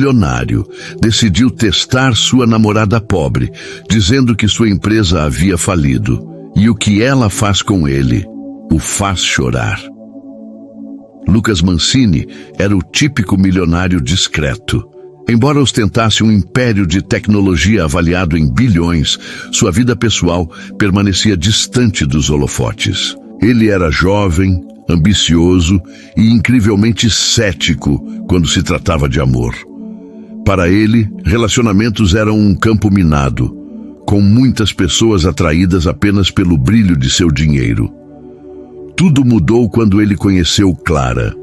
milionário decidiu testar sua namorada pobre, dizendo que sua empresa havia falido. E o que ela faz com ele o faz chorar. Lucas Mancini era o típico milionário discreto. Embora ostentasse um império de tecnologia avaliado em bilhões, sua vida pessoal permanecia distante dos holofotes. Ele era jovem, ambicioso e incrivelmente cético quando se tratava de amor. Para ele, relacionamentos eram um campo minado, com muitas pessoas atraídas apenas pelo brilho de seu dinheiro. Tudo mudou quando ele conheceu Clara.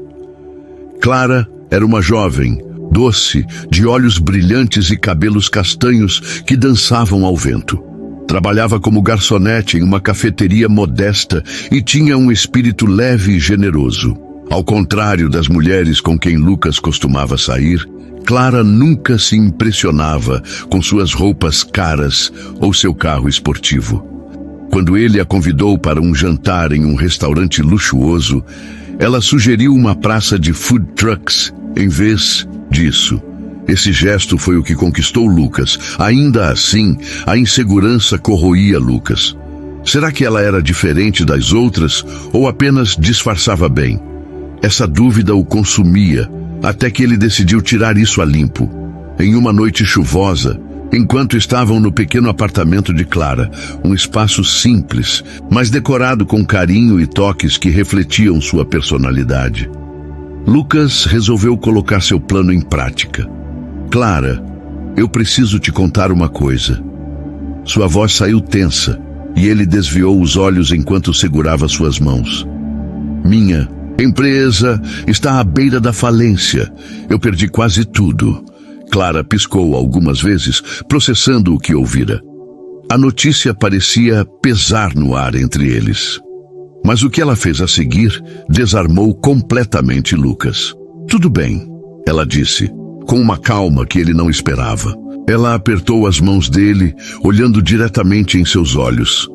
Clara era uma jovem, doce, de olhos brilhantes e cabelos castanhos que dançavam ao vento. Trabalhava como garçonete em uma cafeteria modesta e tinha um espírito leve e generoso. Ao contrário das mulheres com quem Lucas costumava sair, Clara nunca se impressionava com suas roupas caras ou seu carro esportivo. Quando ele a convidou para um jantar em um restaurante luxuoso, ela sugeriu uma praça de food trucks em vez disso. Esse gesto foi o que conquistou Lucas. Ainda assim, a insegurança corroía Lucas. Será que ela era diferente das outras ou apenas disfarçava bem? Essa dúvida o consumia, até que ele decidiu tirar isso a limpo. Em uma noite chuvosa, enquanto estavam no pequeno apartamento de Clara, um espaço simples, mas decorado com carinho e toques que refletiam sua personalidade, Lucas resolveu colocar seu plano em prática. Clara, eu preciso te contar uma coisa. Sua voz saiu tensa e ele desviou os olhos enquanto segurava suas mãos. Minha empresa está à beira da falência. Eu perdi quase tudo. Clara piscou algumas vezes, processando o que ouvira. A notícia parecia pesar no ar entre eles. Mas o que ela fez a seguir desarmou completamente Lucas. Tudo bem, ela disse, com uma calma que ele não esperava. Ela apertou as mãos dele, olhando diretamente em seus olhos.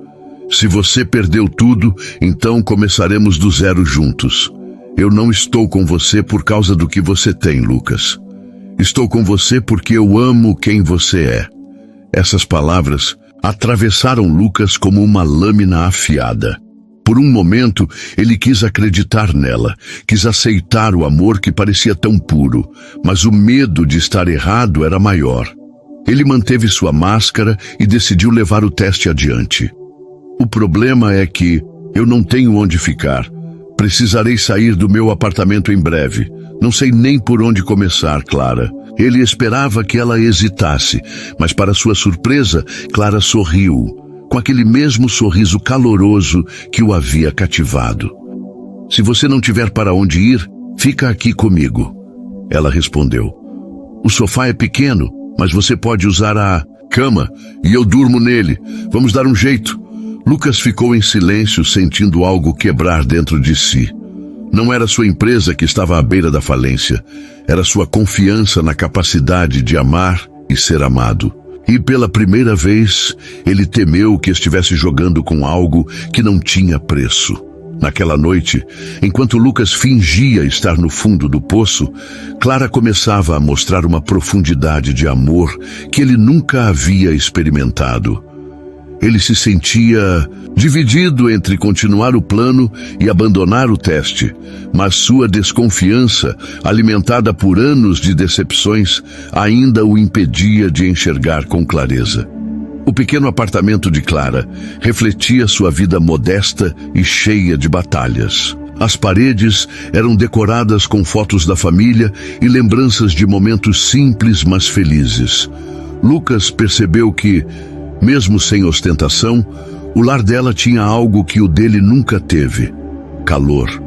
Se você perdeu tudo, então começaremos do zero juntos. Eu não estou com você por causa do que você tem, Lucas. Estou com você porque eu amo quem você é. Essas palavras atravessaram Lucas como uma lâmina afiada. Por um momento, ele quis acreditar nela, quis aceitar o amor que parecia tão puro, mas o medo de estar errado era maior. Ele manteve sua máscara e decidiu levar o teste adiante. O problema é que eu não tenho onde ficar. Precisarei sair do meu apartamento em breve. Não sei nem por onde começar, Clara. Ele esperava que ela hesitasse, mas para sua surpresa, Clara sorriu, com aquele mesmo sorriso caloroso que o havia cativado. Se você não tiver para onde ir, fica aqui comigo. Ela respondeu. O sofá é pequeno, mas você pode usar a cama e eu durmo nele. Vamos dar um jeito. Lucas ficou em silêncio, sentindo algo quebrar dentro de si. Não era sua empresa que estava à beira da falência. Era sua confiança na capacidade de amar e ser amado. E pela primeira vez, ele temeu que estivesse jogando com algo que não tinha preço. Naquela noite, enquanto Lucas fingia estar no fundo do poço, Clara começava a mostrar uma profundidade de amor que ele nunca havia experimentado. Ele se sentia dividido entre continuar o plano e abandonar o teste, mas sua desconfiança, alimentada por anos de decepções, ainda o impedia de enxergar com clareza. O pequeno apartamento de Clara refletia sua vida modesta e cheia de batalhas. As paredes eram decoradas com fotos da família e lembranças de momentos simples, mas felizes. Lucas percebeu que, mesmo sem ostentação, o lar dela tinha algo que o dele nunca teve: calor.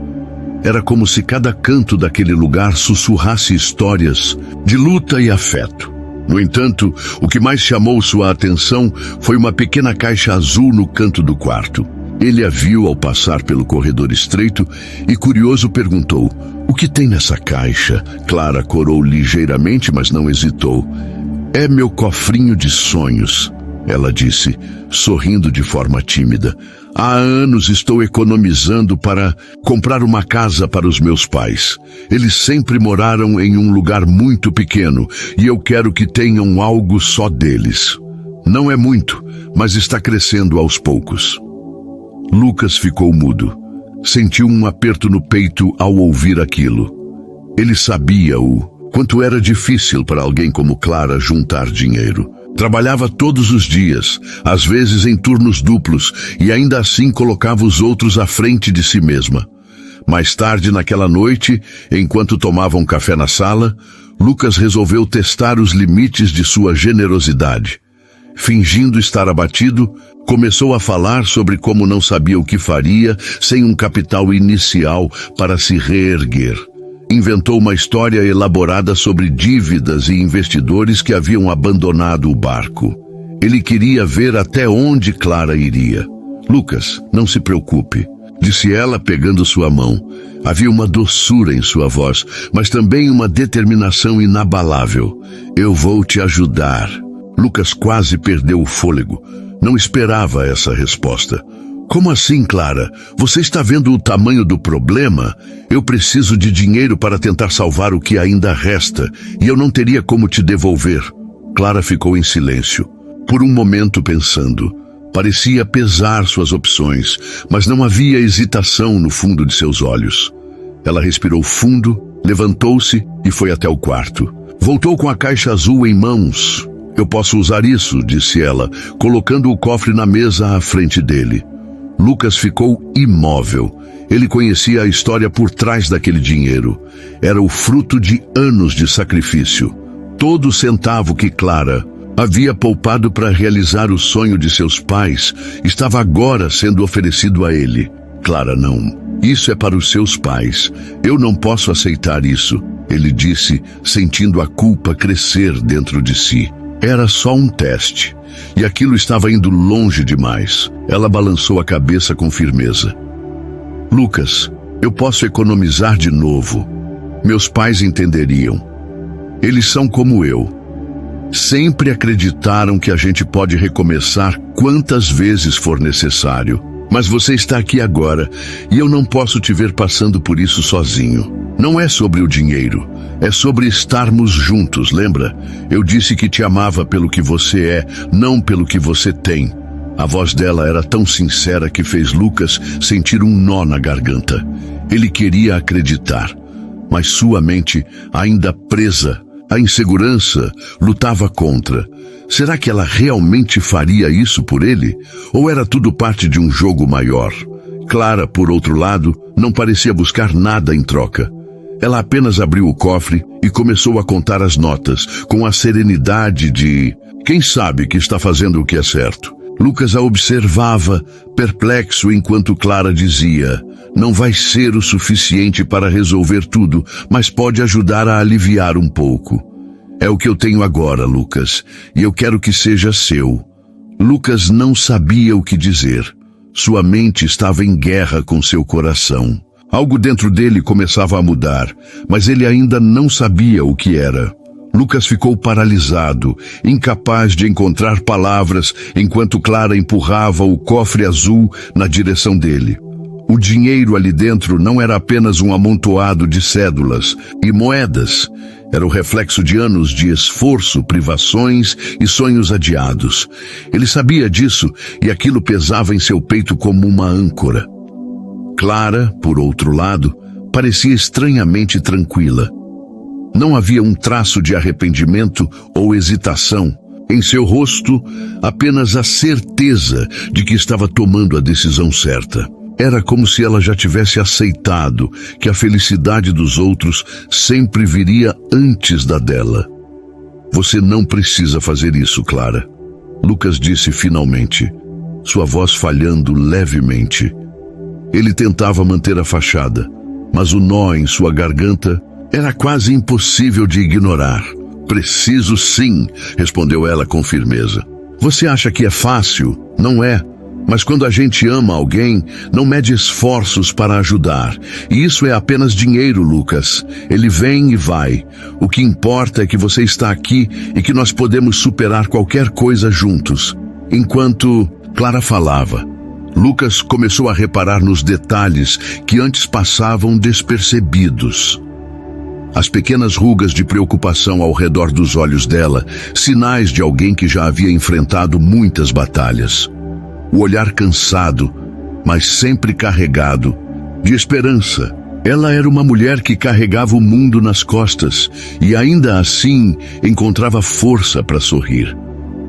Era como se cada canto daquele lugar sussurrasse histórias de luta e afeto. No entanto, o que mais chamou sua atenção foi uma pequena caixa azul no canto do quarto. Ele a viu ao passar pelo corredor estreito e, curioso, perguntou: "O que tem nessa caixa?" Clara corou ligeiramente, mas não hesitou. "É meu cofrinho de sonhos." ela disse, sorrindo de forma tímida. Há anos estou economizando para comprar uma casa para os meus pais. Eles sempre moraram em um lugar muito pequeno e eu quero que tenham algo só deles. Não é muito, mas está crescendo aos poucos. Lucas ficou mudo. Sentiu um aperto no peito ao ouvir aquilo. Ele sabia o quanto era difícil para alguém como Clara juntar dinheiro. Trabalhava todos os dias, às vezes em turnos duplos, e ainda assim colocava os outros à frente de si mesma. Mais tarde naquela noite, enquanto tomavam café na sala, Lucas resolveu testar os limites de sua generosidade. Fingindo estar abatido, começou a falar sobre como não sabia o que faria sem um capital inicial para se reerguer. Inventou uma história elaborada sobre dívidas e investidores que haviam abandonado o barco. Ele queria ver até onde Clara iria. Lucas, não se preocupe, disse ela pegando sua mão. Havia uma doçura em sua voz, mas também uma determinação inabalável. Eu vou te ajudar. Lucas quase perdeu o fôlego. Não esperava essa resposta. Como assim, Clara? Você está vendo o tamanho do problema? Eu preciso de dinheiro para tentar salvar o que ainda resta, e eu não teria como te devolver. Clara ficou em silêncio, por um momento pensando. Parecia pesar suas opções, mas não havia hesitação no fundo de seus olhos. Ela respirou fundo, levantou-se e foi até o quarto. Voltou com a caixa azul em mãos. Eu posso usar isso, disse ela, colocando o cofre na mesa à frente dele. Lucas ficou imóvel. Ele conhecia a história por trás daquele dinheiro. Era o fruto de anos de sacrifício. Todo centavo que Clara havia poupado para realizar o sonho de seus pais estava agora sendo oferecido a ele. Clara, não. Isso é para os seus pais. Eu não posso aceitar isso, ele disse, sentindo a culpa crescer dentro de si. Era só um teste, e aquilo estava indo longe demais. Ela balançou a cabeça com firmeza. Lucas, eu posso economizar de novo. Meus pais entenderiam. Eles são como eu. Sempre acreditaram que a gente pode recomeçar quantas vezes for necessário. Mas você está aqui agora, e eu não posso te ver passando por isso sozinho. Não é sobre o dinheiro, é sobre estarmos juntos, lembra? Eu disse que te amava pelo que você é, não pelo que você tem. A voz dela era tão sincera que fez Lucas sentir um nó na garganta. Ele queria acreditar, mas sua mente, ainda presa, a insegurança, lutava contra. Será que ela realmente faria isso por ele? Ou era tudo parte de um jogo maior? Clara, por outro lado, não parecia buscar nada em troca. Ela apenas abriu o cofre e começou a contar as notas, com a serenidade de quem sabe que está fazendo o que é certo. Lucas a observava, perplexo, enquanto Clara dizia: não vai ser o suficiente para resolver tudo, mas pode ajudar a aliviar um pouco. É o que eu tenho agora, Lucas, e eu quero que seja seu. Lucas não sabia o que dizer. Sua mente estava em guerra com seu coração. Algo dentro dele começava a mudar, mas ele ainda não sabia o que era. Lucas ficou paralisado, incapaz de encontrar palavras, enquanto Clara empurrava o cofre azul na direção dele. O dinheiro ali dentro não era apenas um amontoado de cédulas e moedas. Era o reflexo de anos de esforço, privações e sonhos adiados. Ele sabia disso e aquilo pesava em seu peito como uma âncora. Clara, por outro lado, parecia estranhamente tranquila. Não havia um traço de arrependimento ou hesitação. Em seu rosto, apenas a certeza de que estava tomando a decisão certa. Era como se ela já tivesse aceitado que a felicidade dos outros sempre viria antes da dela. Você não precisa fazer isso, Clara. Lucas disse finalmente, sua voz falhando levemente. Ele tentava manter a fachada, mas o nó em sua garganta era quase impossível de ignorar. Preciso sim, respondeu ela com firmeza. Você acha que é fácil? Não é. Mas quando a gente ama alguém, não mede esforços para ajudar. E isso é apenas dinheiro, Lucas. Ele vem e vai. O que importa é que você está aqui e que nós podemos superar qualquer coisa juntos. Enquanto Clara falava, Lucas começou a reparar nos detalhes que antes passavam despercebidos. As pequenas rugas de preocupação ao redor dos olhos dela, sinais de alguém que já havia enfrentado muitas batalhas. O olhar cansado, mas sempre carregado de esperança. Ela era uma mulher que carregava o mundo nas costas e ainda assim encontrava força para sorrir.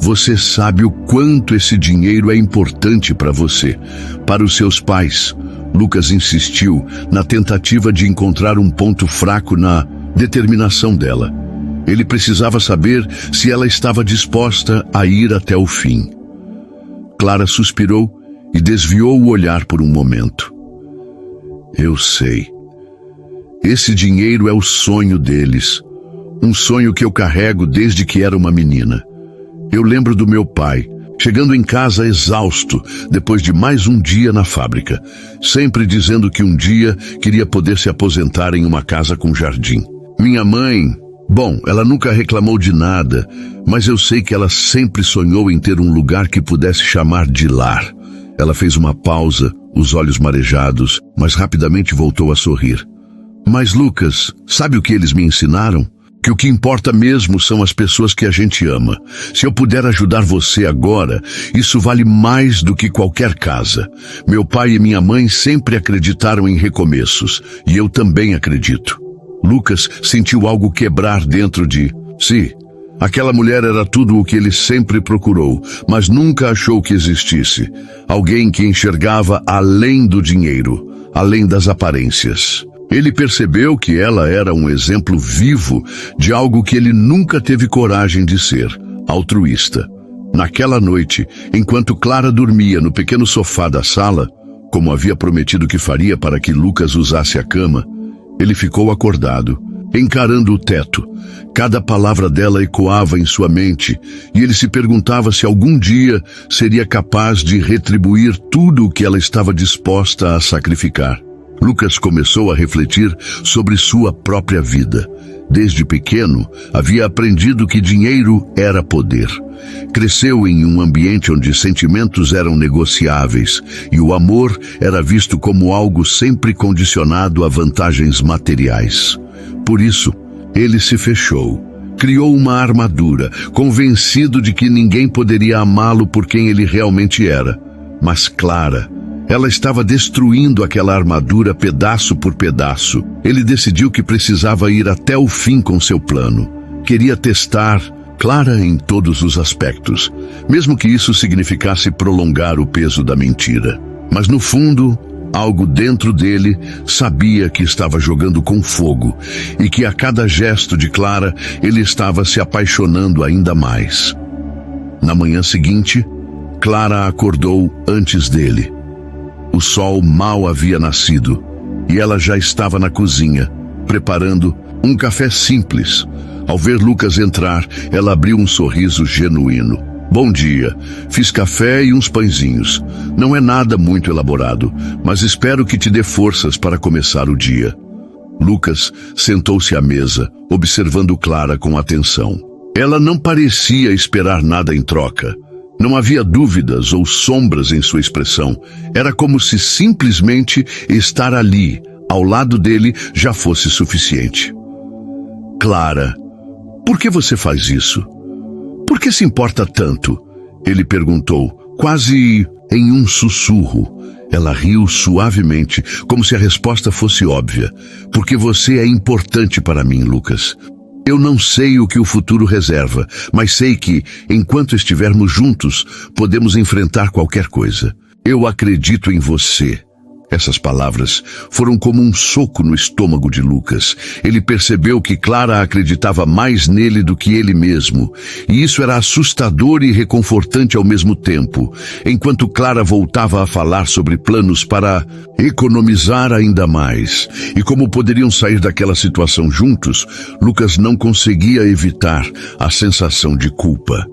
Você sabe o quanto esse dinheiro é importante para você, para os seus pais. Lucas insistiu na tentativa de encontrar um ponto fraco na determinação dela. Ele precisava saber se ela estava disposta a ir até o fim. Clara suspirou e desviou o olhar por um momento. Eu sei. Esse dinheiro é o sonho deles. Um sonho que eu carrego desde que era uma menina. Eu lembro do meu pai, chegando em casa exausto, depois de mais um dia na fábrica, sempre dizendo que um dia queria poder se aposentar em uma casa com jardim. Minha mãe, bom, ela nunca reclamou de nada, mas eu sei que ela sempre sonhou em ter um lugar que pudesse chamar de lar. Ela fez uma pausa, os olhos marejados, mas rapidamente voltou a sorrir. Mas Lucas, sabe o que eles me ensinaram? Que o que importa mesmo são as pessoas que a gente ama. Se eu puder ajudar você agora, isso vale mais do que qualquer casa. Meu pai e minha mãe sempre acreditaram em recomeços, e eu também acredito. Lucas sentiu algo quebrar dentro de si. Aquela mulher era tudo o que ele sempre procurou, mas nunca achou que existisse. Alguém que enxergava além do dinheiro, além das aparências. Ele percebeu que ela era um exemplo vivo de algo que ele nunca teve coragem de ser, altruísta. Naquela noite, enquanto Clara dormia no pequeno sofá da sala, como havia prometido que faria para que Lucas usasse a cama, ele ficou acordado, encarando o teto. Cada palavra dela ecoava em sua mente, e ele se perguntava se algum dia seria capaz de retribuir tudo o que ela estava disposta a sacrificar. Lucas começou a refletir sobre sua própria vida. Desde pequeno, havia aprendido que dinheiro era poder. Cresceu em um ambiente onde sentimentos eram negociáveis e o amor era visto como algo sempre condicionado a vantagens materiais. Por isso, ele se fechou. Criou uma armadura, convencido de que ninguém poderia amá-lo por quem ele realmente era. Mas Clara, ela estava destruindo aquela armadura pedaço por pedaço. Ele decidiu que precisava ir até o fim com seu plano. Queria testar Clara em todos os aspectos, mesmo que isso significasse prolongar o peso da mentira. Mas no fundo, algo dentro dele sabia que estava jogando com fogo e que a cada gesto de Clara ele estava se apaixonando ainda mais. Na manhã seguinte, Clara acordou antes dele. O sol mal havia nascido e ela já estava na cozinha, preparando um café simples. Ao ver Lucas entrar, ela abriu um sorriso genuíno. Bom dia, fiz café e uns pãezinhos. Não é nada muito elaborado, mas espero que te dê forças para começar o dia. Lucas sentou-se à mesa, observando Clara com atenção. Ela não parecia esperar nada em troca. Não havia dúvidas ou sombras em sua expressão. Era como se simplesmente estar ali, ao lado dele, já fosse suficiente. Clara, por que você faz isso? Por que se importa tanto? Ele perguntou, quase em um sussurro. Ela riu suavemente, como se a resposta fosse óbvia. Porque você é importante para mim, Lucas. Eu não sei o que o futuro reserva, mas sei que, enquanto estivermos juntos, podemos enfrentar qualquer coisa. Eu acredito em você. Essas palavras foram como um soco no estômago de Lucas. Ele percebeu que Clara acreditava mais nele do que ele mesmo, e isso era assustador e reconfortante ao mesmo tempo. Enquanto Clara voltava a falar sobre planos para economizar ainda mais, e como poderiam sair daquela situação juntos, Lucas não conseguia evitar a sensação de culpa.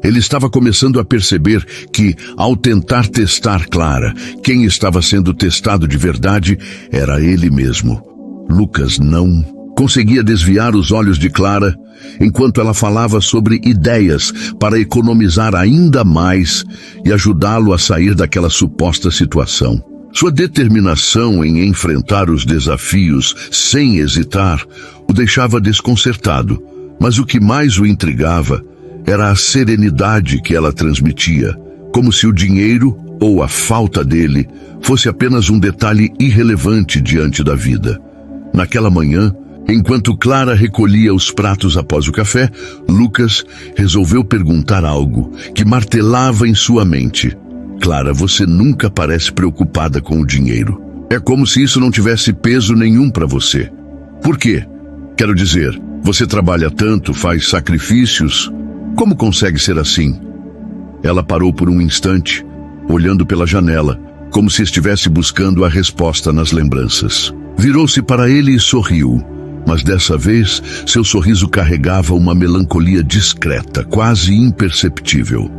Ele estava começando a perceber que, ao tentar testar Clara, quem estava sendo testado de verdade era ele mesmo. Lucas não Conseguia desviar os olhos de Clara enquanto ela falava sobre ideias para economizar ainda mais e ajudá-lo a sair daquela suposta situação. Sua determinação em enfrentar os desafios sem hesitar o deixava desconcertado, mas o que mais o intrigava era a serenidade que ela transmitia, como se o dinheiro ou a falta dele fosse apenas um detalhe irrelevante diante da vida. Naquela manhã, enquanto Clara recolhia os pratos após o café, Lucas resolveu perguntar algo que martelava em sua mente. Clara, você nunca parece preocupada com o dinheiro. É como se isso não tivesse peso nenhum para você. Por quê? Quero dizer, você trabalha tanto, faz sacrifícios. Como consegue ser assim? Ela parou por um instante, olhando pela janela, como se estivesse buscando a resposta nas lembranças. Virou-se para ele e sorriu, mas dessa vez seu sorriso carregava uma melancolia discreta, quase imperceptível.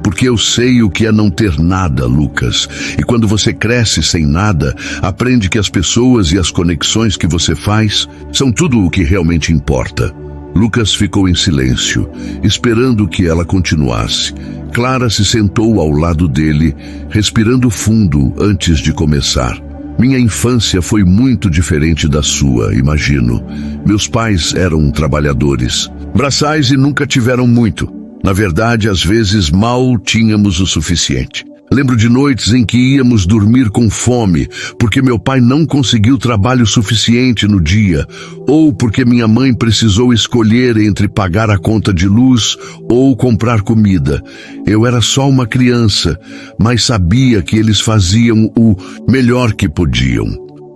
Porque eu sei o que é não ter nada, Lucas. E quando você cresce sem nada, aprende que as pessoas e as conexões que você faz são tudo o que realmente importa. Lucas ficou em silêncio, esperando que ela continuasse. Clara se sentou ao lado dele, respirando fundo antes de começar. Minha infância foi muito diferente da sua, imagino. Meus pais eram trabalhadores, braçais e nunca tiveram muito. Na verdade, às vezes mal tínhamos o suficiente. Lembro de noites em que íamos dormir com fome, porque meu pai não conseguiu trabalho suficiente no dia, ou porque minha mãe precisou escolher entre pagar a conta de luz ou comprar comida. Eu era só uma criança, mas sabia que eles faziam o melhor que podiam.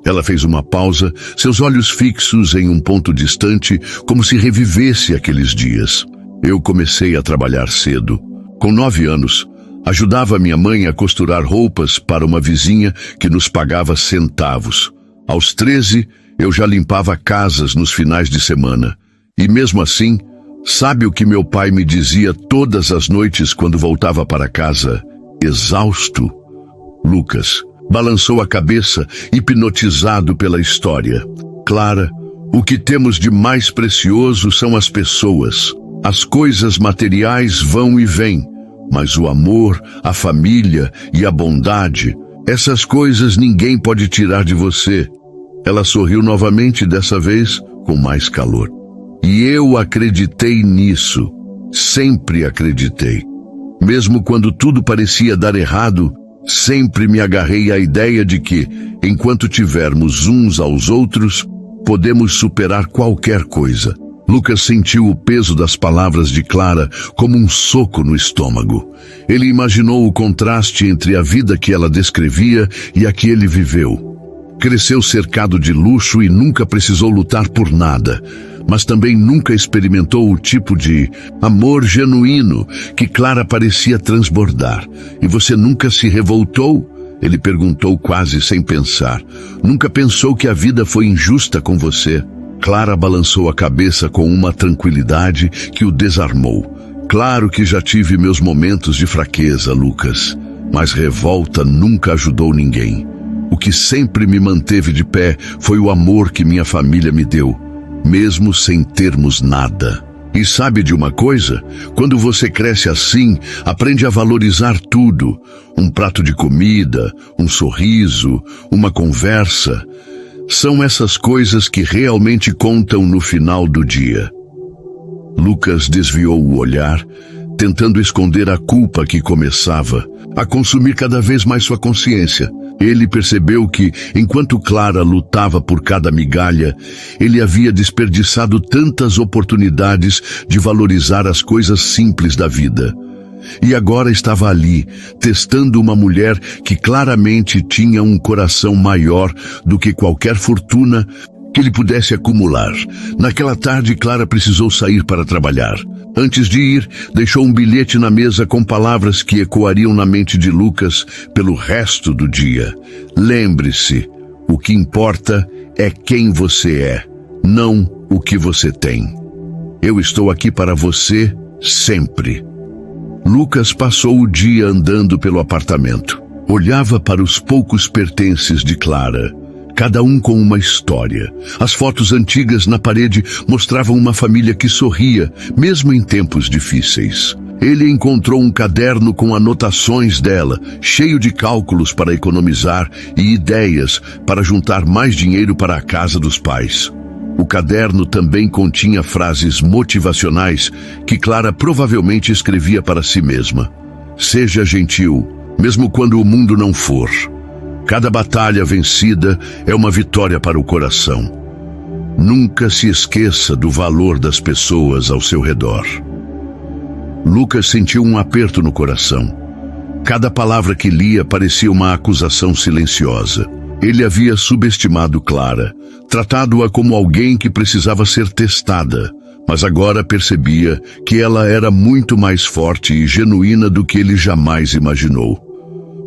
Ela fez uma pausa, seus olhos fixos em um ponto distante, como se revivesse aqueles dias. Eu comecei a trabalhar cedo. Com 9 anos, ajudava minha mãe a costurar roupas para uma vizinha que nos pagava centavos. Aos 13, eu já limpava casas nos finais de semana. E mesmo assim, sabe o que meu pai me dizia todas as noites quando voltava para casa? Exausto. Lucas balançou a cabeça, hipnotizado pela história. Clara, o que temos de mais precioso são as pessoas. As coisas materiais vão e vêm, mas o amor, a família e a bondade, essas coisas ninguém pode tirar de você. Ela sorriu novamente, dessa vez com mais calor. E eu acreditei nisso. Sempre acreditei. Mesmo quando tudo parecia dar errado, sempre me agarrei à ideia de que, enquanto tivermos uns aos outros, podemos superar qualquer coisa. Lucas sentiu o peso das palavras de Clara como um soco no estômago. Ele imaginou o contraste entre a vida que ela descrevia e a que ele viveu. Cresceu cercado de luxo e nunca precisou lutar por nada, mas também nunca experimentou o tipo de amor genuíno que Clara parecia transbordar. E você nunca se revoltou? Ele perguntou quase sem pensar. Nunca pensou que a vida foi injusta com você? Clara balançou a cabeça com uma tranquilidade que o desarmou. Claro que já tive meus momentos de fraqueza, Lucas, mas revolta nunca ajudou ninguém. O que sempre me manteve de pé foi o amor que minha família me deu, mesmo sem termos nada. E sabe de uma coisa? Quando você cresce assim, aprende a valorizar tudo. Um prato de comida, um sorriso, uma conversa. São essas coisas que realmente contam no final do dia. Lucas desviou o olhar, tentando esconder a culpa que começava a consumir cada vez mais sua consciência. Ele percebeu que, enquanto Clara lutava por cada migalha, ele havia desperdiçado tantas oportunidades de valorizar as coisas simples da vida. E agora estava ali, testando uma mulher que claramente tinha um coração maior do que qualquer fortuna que ele pudesse acumular. Naquela tarde, Clara precisou sair para trabalhar. Antes de ir, deixou um bilhete na mesa com palavras que ecoariam na mente de Lucas pelo resto do dia. Lembre-se, o que importa é quem você é, não o que você tem. Eu estou aqui para você sempre. Lucas passou o dia andando pelo apartamento. Olhava para os poucos pertences de Clara. cada um com uma história. As fotos antigas na parede mostravam uma família que sorria, mesmo em tempos difíceis. Ele encontrou um caderno com anotações dela, cheio de cálculos para economizar e ideias para juntar mais dinheiro para a casa dos pais. O caderno também continha frases motivacionais que Clara provavelmente escrevia para si mesma. Seja gentil, mesmo quando o mundo não for. Cada batalha vencida é uma vitória para o coração. Nunca se esqueça do valor das pessoas ao seu redor. Lucas sentiu um aperto no coração. Cada palavra que lia parecia uma acusação silenciosa. Ele havia subestimado Clara, tratado-a como alguém que precisava ser testada, mas agora percebia que ela era muito mais forte e genuína do que ele jamais imaginou.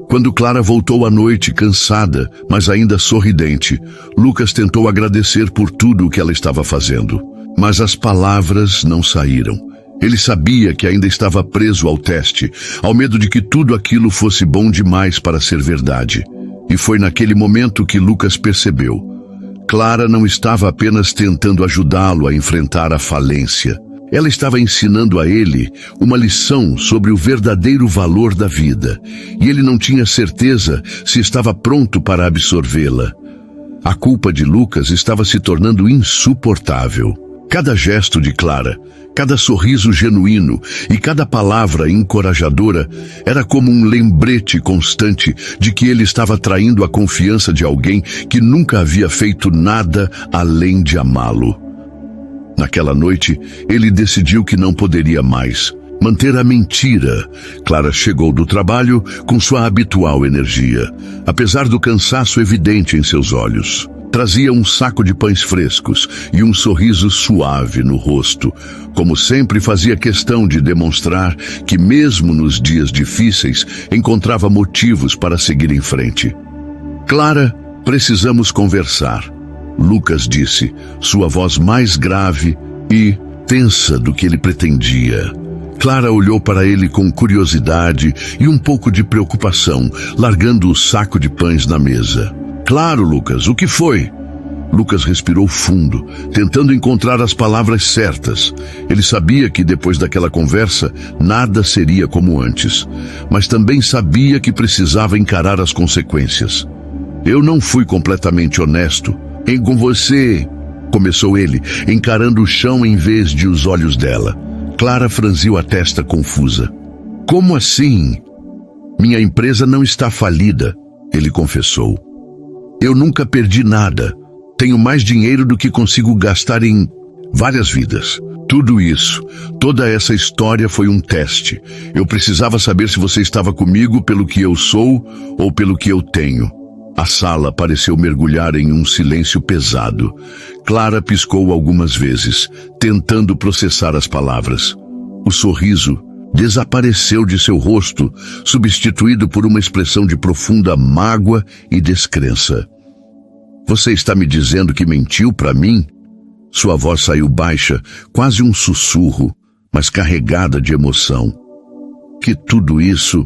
Quando Clara voltou à noite cansada, mas ainda sorridente, Lucas tentou agradecer por tudo o que ela estava fazendo. Mas as palavras não saíram. Ele sabia que ainda estava preso ao teste, ao medo de que tudo aquilo fosse bom demais para ser verdade. E foi naquele momento que Lucas percebeu. Clara não estava apenas tentando ajudá-lo a enfrentar a falência. Ela estava ensinando a ele uma lição sobre o verdadeiro valor da vida, e ele não tinha certeza se estava pronto para absorvê-la. A culpa de Lucas estava se tornando insuportável. Cada gesto de Clara, cada sorriso genuíno e cada palavra encorajadora era como um lembrete constante de que ele estava traindo a confiança de alguém que nunca havia feito nada além de amá-lo. Naquela noite, ele decidiu que não poderia mais manter a mentira. Clara chegou do trabalho com sua habitual energia, apesar do cansaço evidente em seus olhos. Trazia um saco de pães frescos e um sorriso suave no rosto, como sempre fazia questão de demonstrar que mesmo nos dias difíceis encontrava motivos para seguir em frente. Clara, precisamos conversar, Lucas disse, sua voz mais grave e tensa do que ele pretendia. Clara olhou para ele com curiosidade e um pouco de preocupação, largando o saco de pães na mesa. Claro, Lucas, o que foi? Lucas respirou fundo, tentando encontrar as palavras certas. Ele sabia que depois daquela conversa, nada seria como antes, mas também sabia que precisava encarar as consequências. Eu não fui completamente honesto com você, começou ele, encarando o chão em vez de os olhos dela. Clara franziu a testa confusa. Como assim? Minha empresa não está falida, ele confessou. Eu nunca perdi nada. Tenho mais dinheiro do que consigo gastar em várias vidas. Tudo isso, toda essa história foi um teste. Eu precisava saber se você estava comigo pelo que eu sou ou pelo que eu tenho. A sala pareceu mergulhar em um silêncio pesado. Clara piscou algumas vezes, tentando processar as palavras. O sorriso desapareceu de seu rosto, substituído por uma expressão de profunda mágoa e descrença. Você está me dizendo que mentiu para mim? Sua voz saiu baixa, quase um sussurro, mas carregada de emoção. Que tudo isso,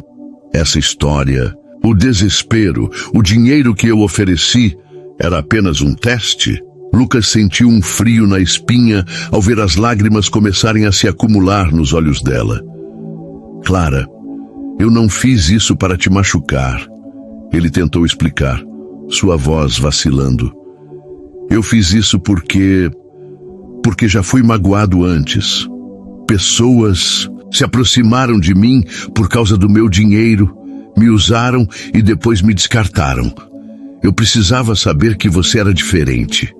essa história, o desespero, o dinheiro que eu ofereci, era apenas um teste? Lucas sentiu um frio na espinha ao ver as lágrimas começarem a se acumular nos olhos dela. Clara, eu não fiz isso para te machucar. Ele tentou explicar, sua voz vacilando. Eu fiz isso porque já fui magoado antes. Pessoas se aproximaram de mim por causa do meu dinheiro, me usaram e depois me descartaram. Eu precisava saber que você era diferente.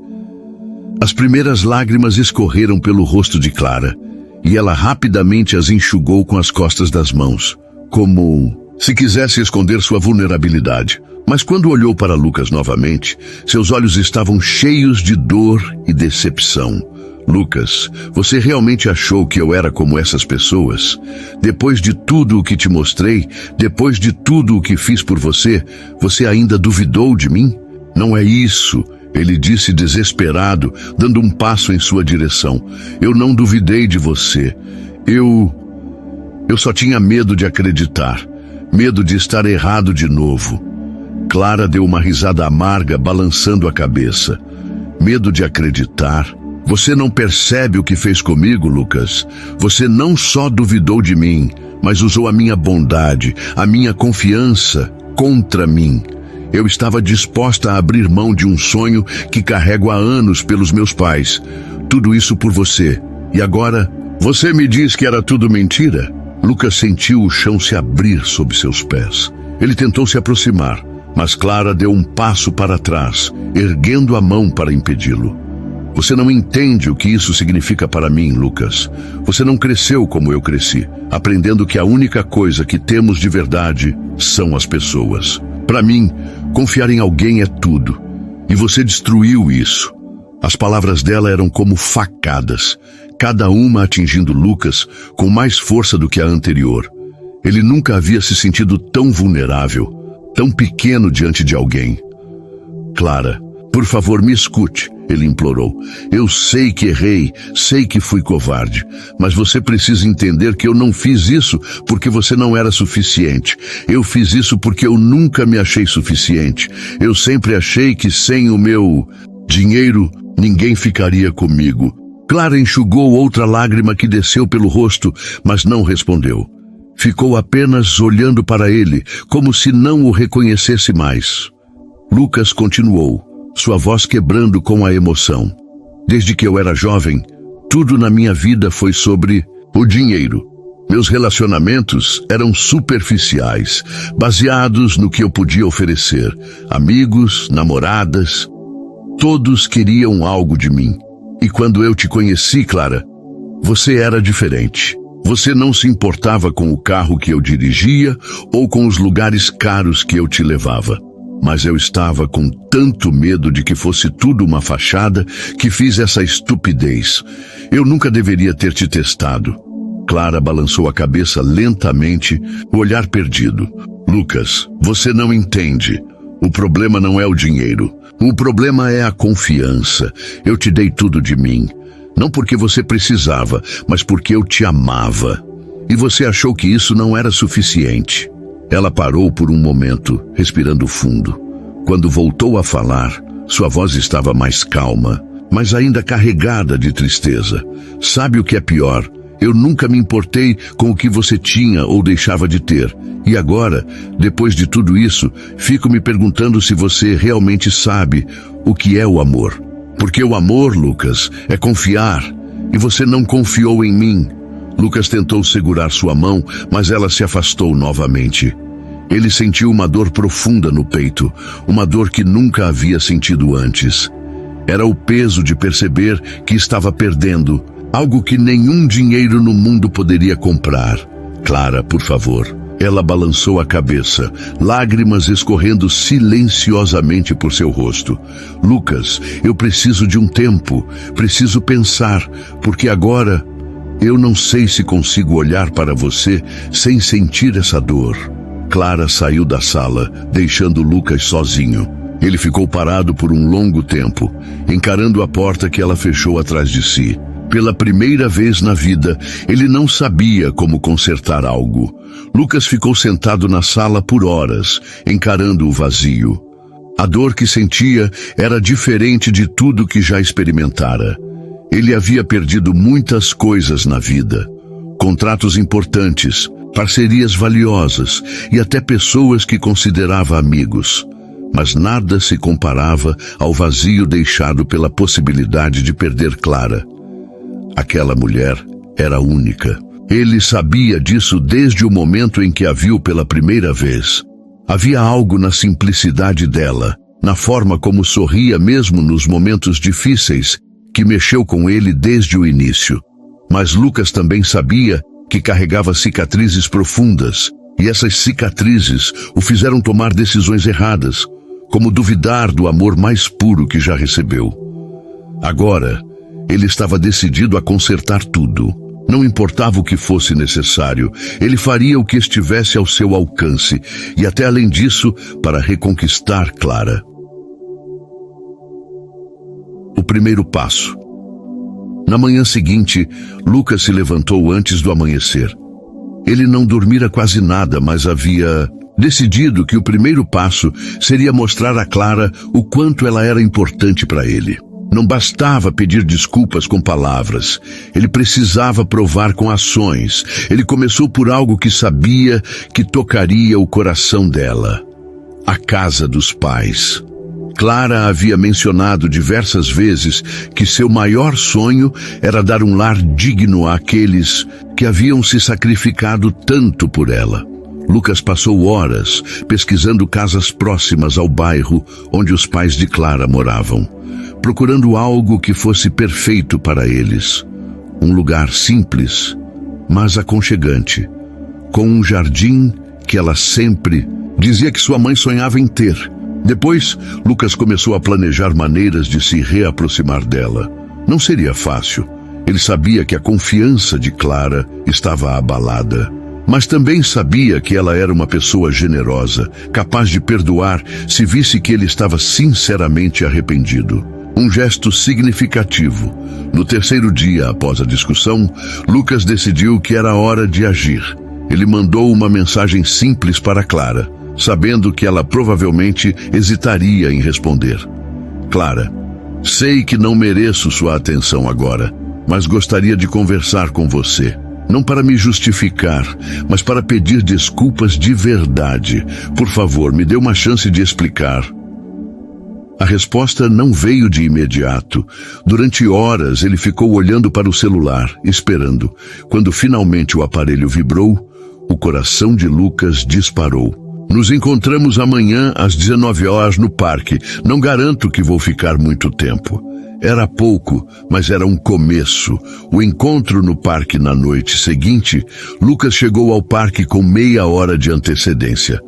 As primeiras lágrimas escorreram pelo rosto de Clara, e ela rapidamente as enxugou com as costas das mãos, como se quisesse esconder sua vulnerabilidade. Mas quando olhou para Lucas novamente, seus olhos estavam cheios de dor e decepção. Lucas, você realmente achou que eu era como essas pessoas? Depois de tudo o que te mostrei, depois de tudo o que fiz por você, você ainda duvidou de mim? Não é isso, ele disse desesperado, dando um passo em sua direção. Eu não duvidei de você. Eu só tinha medo de acreditar, medo de estar errado de novo. Clara deu uma risada amarga, balançando a cabeça. Medo de acreditar. Você não percebe o que fez comigo, Lucas? Você não só duvidou de mim, mas usou a minha bondade, a minha confiança contra mim. Eu estava disposta a abrir mão de um sonho que carrego há anos pelos meus pais. Tudo isso por você. E agora, você me diz que era tudo mentira? Lucas sentiu o chão se abrir sob seus pés. Ele tentou se aproximar, mas Clara deu um passo para trás, erguendo a mão para impedi-lo. Você não entende o que isso significa para mim, Lucas. Você não cresceu como eu cresci, aprendendo que a única coisa que temos de verdade são as pessoas. Para mim, confiar em alguém é tudo. E você destruiu isso. As palavras dela eram como facadas, cada uma atingindo Lucas com mais força do que a anterior. Ele nunca havia se sentido tão vulnerável, tão pequeno diante de alguém. Clara, por favor, me escute, ele implorou. Eu sei que errei, sei que fui covarde, mas você precisa entender que eu não fiz isso porque você não era suficiente. Eu fiz isso porque eu nunca me achei suficiente. Eu sempre achei que sem o meu dinheiro, ninguém ficaria comigo. Clara enxugou outra lágrima que desceu pelo rosto, mas não respondeu. Ficou apenas olhando para ele, como se não o reconhecesse mais. Lucas continuou, sua voz quebrando com a emoção. Desde que eu era jovem, tudo na minha vida foi sobre o dinheiro. Meus relacionamentos eram superficiais, baseados no que eu podia oferecer. Amigos, namoradas, todos queriam algo de mim. E quando eu te conheci, Clara, você era diferente. Você não se importava com o carro que eu dirigia ou com os lugares caros que eu te levava. Mas eu estava com tanto medo de que fosse tudo uma fachada que fiz essa estupidez. Eu nunca deveria ter te testado. Clara balançou a cabeça lentamente, o olhar perdido. Lucas, você não entende. O problema não é o dinheiro. O problema é a confiança. Eu te dei tudo de mim. Não porque você precisava, mas porque eu te amava. E você achou que isso não era suficiente. Ela parou por um momento, respirando fundo. Quando voltou a falar, sua voz estava mais calma, mas ainda carregada de tristeza. Sabe o que é pior? Eu nunca me importei com o que você tinha ou deixava de ter. E agora, depois de tudo isso, fico me perguntando se você realmente sabe o que é o amor. Porque o amor, Lucas, é confiar. E você não confiou em mim. Lucas tentou segurar sua mão, mas ela se afastou novamente. Ele sentiu uma dor profunda no peito, uma dor que nunca havia sentido antes. Era o peso de perceber que estava perdendo algo que nenhum dinheiro no mundo poderia comprar. Clara, por favor. Ela balançou a cabeça, lágrimas escorrendo silenciosamente por seu rosto. Lucas, eu preciso de um tempo, preciso pensar, porque agora eu não sei se consigo olhar para você sem sentir essa dor. Clara saiu da sala, deixando Lucas sozinho. Ele ficou parado por um longo tempo, encarando a porta que ela fechou atrás de si. Pela primeira vez na vida, ele não sabia como consertar algo. Lucas ficou sentado na sala por horas, encarando o vazio. A dor que sentia era diferente de tudo que já experimentara. Ele havia perdido muitas coisas na vida. Contratos importantes, parcerias valiosas e até pessoas que considerava amigos. Mas nada se comparava ao vazio deixado pela possibilidade de perder Clara. Aquela mulher era única. Ele sabia disso desde o momento em que a viu pela primeira vez. Havia algo na simplicidade dela, na forma como sorria mesmo nos momentos difíceis, que mexeu com ele desde o início. Mas Lucas também sabia que carregava cicatrizes profundas, e essas cicatrizes o fizeram tomar decisões erradas, como duvidar do amor mais puro que já recebeu. Agora, ele estava decidido a consertar tudo. Não importava o que fosse necessário, ele faria o que estivesse ao seu alcance, e até além disso, para reconquistar Clara. O primeiro passo. Na manhã seguinte, Lucas se levantou antes do amanhecer. Ele não dormira quase nada, mas havia decidido que o primeiro passo seria mostrar a Clara o quanto ela era importante para ele. Não bastava pedir desculpas com palavras, ele precisava provar com ações. Ele começou por algo que sabia que tocaria o coração dela: a casa dos pais. Clara havia mencionado diversas vezes que seu maior sonho era dar um lar digno àqueles que haviam se sacrificado tanto por ela. Lucas passou horas pesquisando casas próximas ao bairro onde os pais de Clara moravam, procurando algo que fosse perfeito para eles. Um lugar simples, mas aconchegante, com um jardim que ela sempre dizia que sua mãe sonhava em ter. Depois, Lucas começou a planejar maneiras de se reaproximar dela. Não seria fácil. Ele sabia que a confiança de Clara estava abalada, mas também sabia que ela era uma pessoa generosa, capaz de perdoar se visse que ele estava sinceramente arrependido. Um gesto significativo. No terceiro dia após a discussão, Lucas decidiu que era hora de agir. Ele mandou uma mensagem simples para Clara, sabendo que ela provavelmente hesitaria em responder. Clara, sei que não mereço sua atenção agora, mas gostaria de conversar com você. Não para me justificar, mas para pedir desculpas de verdade. Por favor, me dê uma chance de explicar. A resposta não veio de imediato. Durante horas ele ficou olhando para o celular, esperando. Quando finalmente o aparelho vibrou, o coração de Lucas disparou. Nos encontramos amanhã às 19 horas no parque. Não garanto que vou ficar muito tempo. Era pouco, mas era um começo. O encontro no parque na noite seguinte, Lucas chegou ao parque com meia hora de antecedência.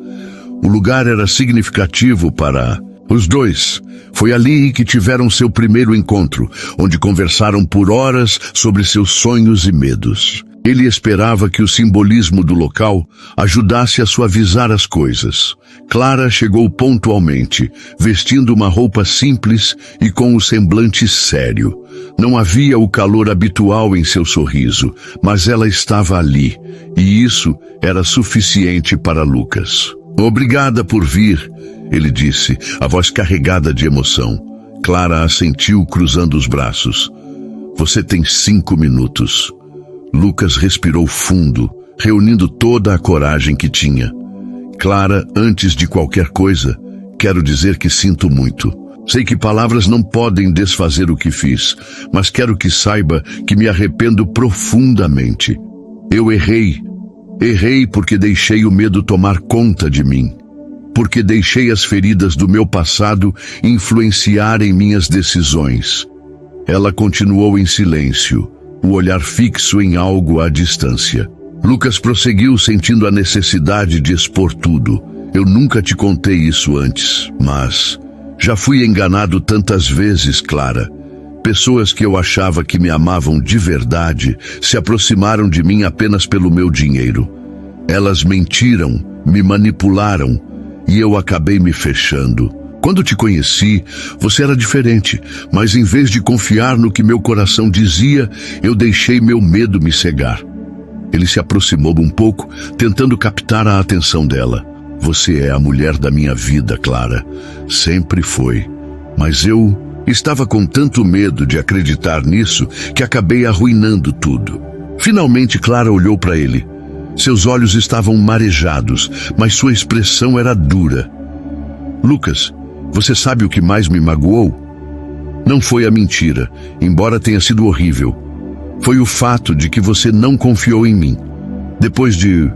O lugar era significativo para os dois. Foi ali que tiveram seu primeiro encontro, onde conversaram por horas sobre seus sonhos e medos. Ele esperava que o simbolismo do local ajudasse a suavizar as coisas. Clara chegou pontualmente, vestindo uma roupa simples e com o semblante sério. Não havia o calor habitual em seu sorriso, mas ela estava ali, e isso era suficiente para Lucas. Obrigada por vir, ele disse, a voz carregada de emoção. Clara assentiu, cruzando os braços. Você tem 5 minutos. Lucas respirou fundo, reunindo toda a coragem que tinha. Clara, antes de qualquer coisa, quero dizer que sinto muito. Sei que palavras não podem desfazer o que fiz, mas quero que saiba que me arrependo profundamente. Eu errei. Errei porque deixei o medo tomar conta de mim. Porque deixei as feridas do meu passado influenciarem minhas decisões. Ela continuou em silêncio, o olhar fixo em algo à distância. Lucas prosseguiu, sentindo a necessidade de expor tudo. Eu nunca te contei isso antes, mas já fui enganado tantas vezes, Clara. Pessoas que eu achava que me amavam de verdade se aproximaram de mim apenas pelo meu dinheiro. Elas mentiram, me manipularam, e eu acabei me fechando. Quando te conheci, você era diferente, mas em vez de confiar no que meu coração dizia, eu deixei meu medo me cegar. Ele se aproximou um pouco, tentando captar a atenção dela. Você é a mulher da minha vida, Clara. Sempre foi. Mas eu estava com tanto medo de acreditar nisso que acabei arruinando tudo. Finalmente, Clara olhou para ele. Seus olhos estavam marejados, mas sua expressão era dura. Lucas, você sabe o que mais me magoou? Não foi a mentira, embora tenha sido horrível. Foi o fato de que você não confiou em mim. Depois de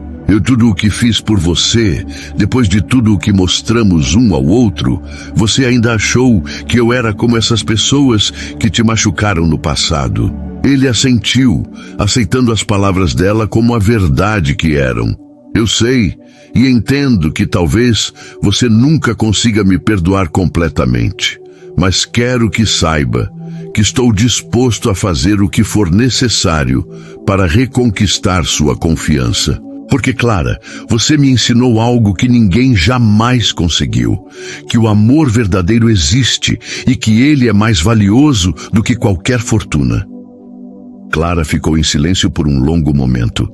tudo o que fiz por você, depois de tudo o que mostramos um ao outro, você ainda achou que eu era como essas pessoas que te machucaram no passado. Ele assentiu, aceitando as palavras dela como a verdade que eram. Eu sei e entendo que talvez você nunca consiga me perdoar completamente, mas quero que saiba que estou disposto a fazer o que for necessário para reconquistar sua confiança. Porque, Clara, você me ensinou algo que ninguém jamais conseguiu, que o amor verdadeiro existe e que ele é mais valioso do que qualquer fortuna. Clara ficou em silêncio por um longo momento.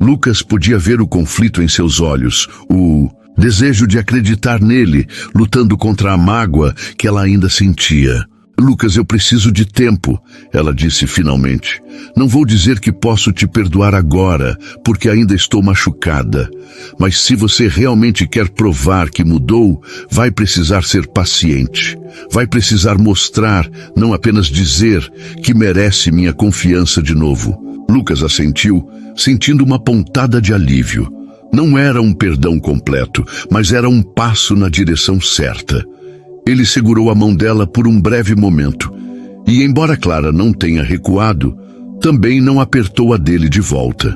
Lucas podia ver o conflito em seus olhos, o desejo de acreditar nele, lutando contra a mágoa que ela ainda sentia. Lucas, eu preciso de tempo, ela disse finalmente. Não vou dizer que posso te perdoar agora, porque ainda estou machucada. Mas se você realmente quer provar que mudou, vai precisar ser paciente. Vai precisar mostrar, não apenas dizer, que merece minha confiança de novo. Lucas assentiu, sentindo uma pontada de alívio. Não era um perdão completo, mas era um passo na direção certa. Ele segurou a mão dela por um breve momento, e embora Clara não tenha recuado, também não apertou a dele de volta.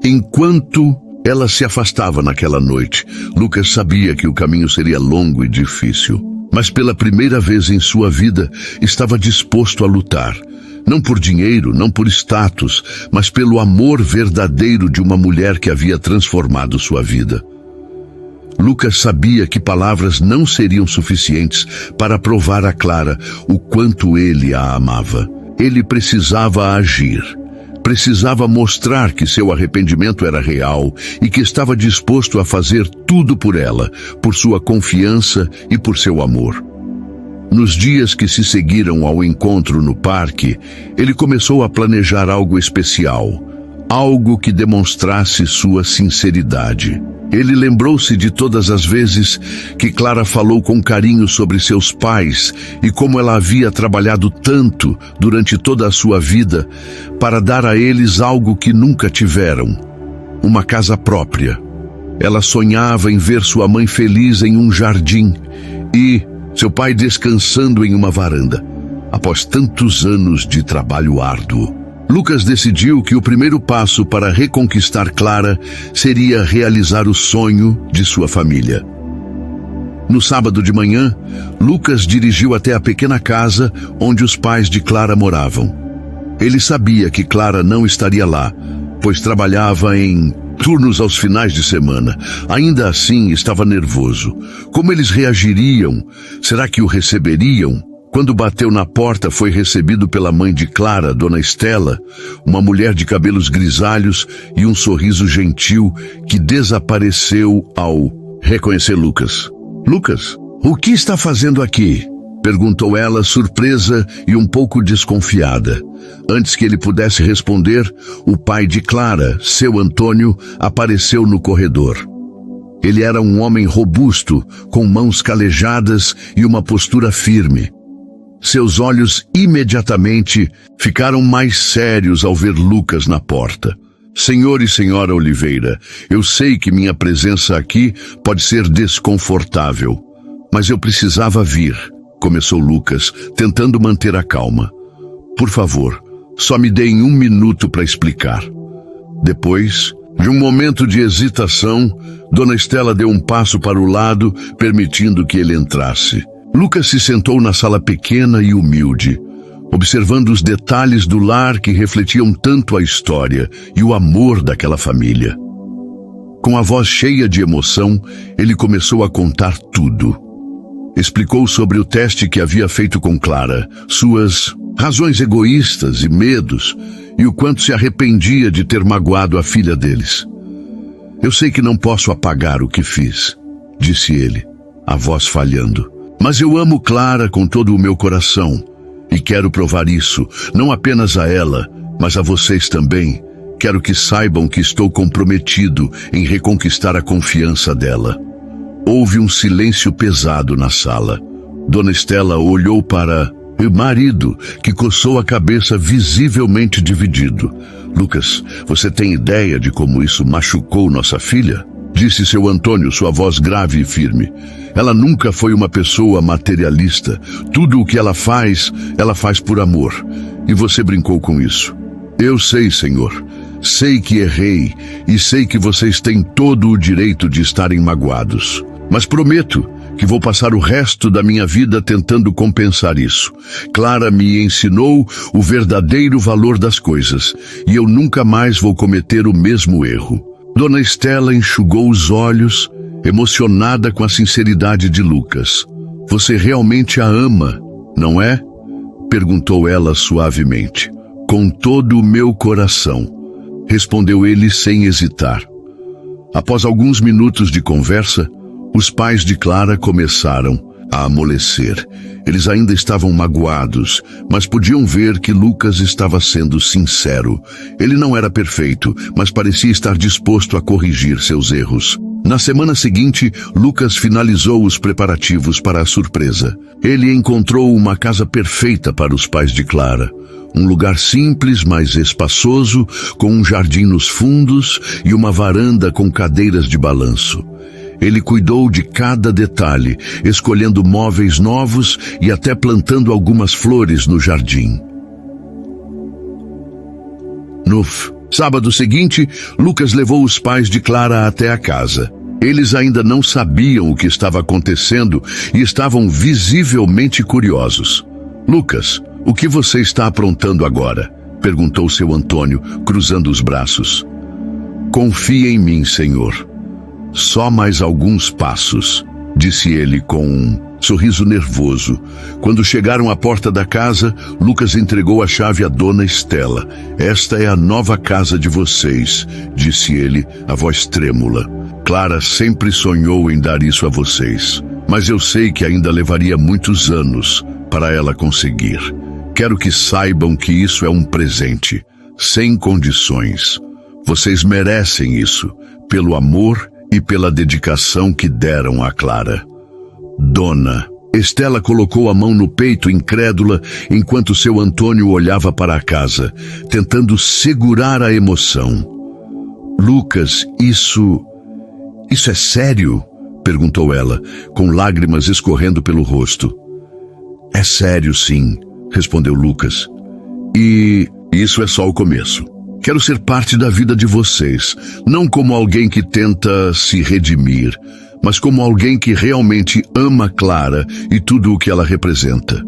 Enquanto ela se afastava naquela noite, Lucas sabia que o caminho seria longo e difícil, mas pela primeira vez em sua vida estava disposto a lutar. Não por dinheiro, não por status, mas pelo amor verdadeiro de uma mulher que havia transformado sua vida. Lucas sabia que palavras não seriam suficientes para provar a Clara o quanto ele a amava. Ele precisava agir. Precisava mostrar que seu arrependimento era real e que estava disposto a fazer tudo por ela, por sua confiança e por seu amor. Nos dias que se seguiram ao encontro no parque, ele começou a planejar algo especial, algo que demonstrasse sua sinceridade. Ele lembrou-se de todas as vezes que Clara falou com carinho sobre seus pais e como ela havia trabalhado tanto durante toda a sua vida para dar a eles algo que nunca tiveram, uma casa própria. Ela sonhava em ver sua mãe feliz em um jardim e seu pai descansando em uma varanda, após tantos anos de trabalho árduo. Lucas decidiu que o primeiro passo para reconquistar Clara seria realizar o sonho de sua família. No sábado de manhã, Lucas dirigiu até a pequena casa onde os pais de Clara moravam. Ele sabia que Clara não estaria lá, pois trabalhava em turnos aos finais de semana. Ainda assim, estava nervoso. Como eles reagiriam? Será que o receberiam? Quando bateu na porta, foi recebido pela mãe de Clara, Dona Estela, uma mulher de cabelos grisalhos e um sorriso gentil que desapareceu ao reconhecer Lucas. Lucas, o que está fazendo aqui? Perguntou ela, surpresa e um pouco desconfiada. Antes que ele pudesse responder, o pai de Clara, seu Antônio, apareceu no corredor. Ele era um homem robusto, com mãos calejadas e uma postura firme. Seus olhos imediatamente ficaram mais sérios ao ver Lucas na porta. Senhor e senhora Oliveira, eu sei que minha presença aqui pode ser desconfortável, mas eu precisava vir, começou Lucas, tentando manter a calma. Por favor, só me deem 1 minuto para explicar. Depois, de um momento de hesitação, Dona Estela deu um passo para o lado, permitindo que ele entrasse. Lucas se sentou na sala pequena e humilde, observando os detalhes do lar que refletiam tanto a história e o amor daquela família. Com a voz cheia de emoção, ele começou a contar tudo. Explicou sobre o teste que havia feito com Clara, suas razões egoístas e medos, e o quanto se arrependia de ter magoado a filha deles. Eu sei que não posso apagar o que fiz, disse ele, a voz falhando. Mas eu amo Clara com todo o meu coração e quero provar isso, não apenas a ela, mas a vocês também. Quero que saibam que estou comprometido em reconquistar a confiança dela. Houve um silêncio pesado na sala. Dona Estela olhou para o marido, que coçou a cabeça visivelmente dividido. Lucas, você tem ideia de como isso machucou nossa filha? Disse seu Antônio, sua voz grave e firme. Ela nunca foi uma pessoa materialista. Tudo o que ela faz por amor. E você brincou com isso. Eu sei, senhor. Sei que errei e sei que vocês têm todo o direito de estarem magoados. Mas prometo que vou passar o resto da minha vida tentando compensar isso. Clara me ensinou o verdadeiro valor das coisas e eu nunca mais vou cometer o mesmo erro. Dona Estela enxugou os olhos, emocionada com a sinceridade de Lucas. Você realmente a ama, não é? Perguntou ela suavemente. Com todo o meu coração, respondeu ele sem hesitar. Após alguns minutos de conversa, Os pais de Clara começaram a amolecer. Eles ainda estavam magoados, mas podiam ver que Lucas estava sendo sincero. Ele não era perfeito, mas parecia estar disposto a corrigir seus erros. Na semana seguinte, Lucas finalizou os preparativos para a surpresa. Ele encontrou uma casa perfeita para os pais de Clara. Um lugar simples, mas espaçoso, com um jardim nos fundos e uma varanda com cadeiras de balanço. Ele cuidou de cada detalhe, escolhendo móveis novos e até plantando algumas flores no jardim. No sábado seguinte, Lucas levou os pais de Clara até a casa. Eles ainda não sabiam o que estava acontecendo e estavam visivelmente curiosos. "Lucas, o que você está aprontando agora?" perguntou seu Antônio, cruzando os braços. "Confie em mim, Senhor. Só mais alguns passos", disse ele com um sorriso nervoso. Quando chegaram à porta da casa, Lucas entregou a chave à dona Estela. "Esta é a nova casa de vocês", disse ele, a voz trêmula. "Clara sempre sonhou em dar isso a vocês, mas eu sei que ainda levaria muitos anos para ela conseguir. Quero que saibam que isso é um presente, sem condições. Vocês merecem isso, pelo amor e pela dedicação que deram a Clara." "Dona..." Estela colocou a mão no peito, incrédula, enquanto seu Antônio olhava para a casa, tentando segurar a emoção. "Lucas, isso é sério?" perguntou ela, com lágrimas escorrendo pelo rosto. "É sério, sim", respondeu Lucas. "E isso é só o começo. Quero ser parte da vida de vocês, não como alguém que tenta se redimir, mas como alguém que realmente ama Clara e tudo o que ela representa."